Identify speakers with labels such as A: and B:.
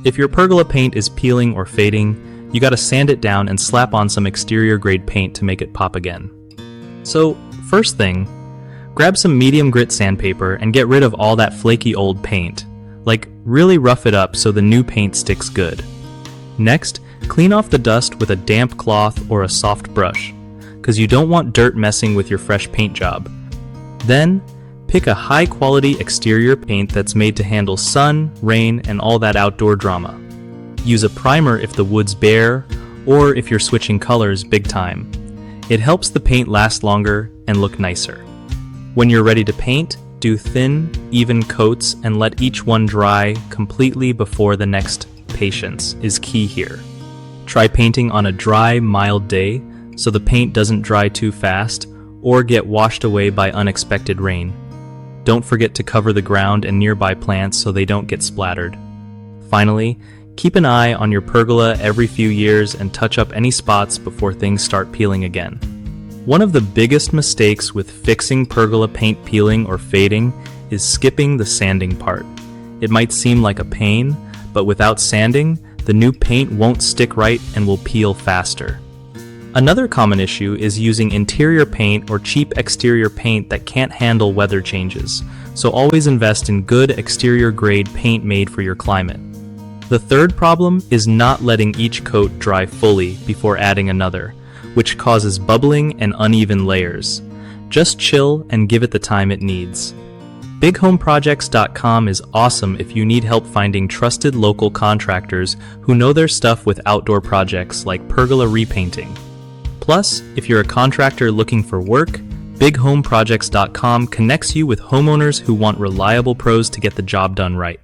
A: If your pergola paint is peeling or fading, you gotta sand it down and slap on some exterior grade paint to make it pop again. So, first thing, grab some medium grit sandpaper and get rid of all that flaky old paint. Like, really rough it up so the new paint sticks good. Next, clean off the dust with a damp cloth or a soft brush, because you don't want dirt messing with your fresh paint job. Then, pick a high-quality exterior paint that's made to handle sun, rain, and all that outdoor drama. Use a primer if the wood's bare, or if you're switching colors big time. It helps the paint last longer and look nicer. When you're ready to paint, do thin, even coats and let each one dry completely before the next. Patience is key here. Try painting on a dry, mild day so the paint doesn't dry too fast or get washed away by unexpected rain. Don't forget to cover the ground and nearby plants so they don't get splattered. Finally, keep an eye on your pergola every few years and touch up any spots before things start peeling again. One of the biggest mistakes with fixing pergola paint peeling or fading is skipping the sanding part. It might seem like a pain, but without sanding, the new paint won't stick right and will peel faster. Another common issue is using interior paint or cheap exterior paint that can't handle weather changes, so always invest in good exterior grade paint made for your climate. The third problem is not letting each coat dry fully before adding another, which causes bubbling and uneven layers. Just chill and give it the time it needs. BigHomeProjects.com is awesome if you need help finding trusted local contractors who know their stuff with outdoor projects like pergola repainting. Plus, if you're a contractor looking for work, BigHomeProjects.com connects you with homeowners who want reliable pros to get the job done right.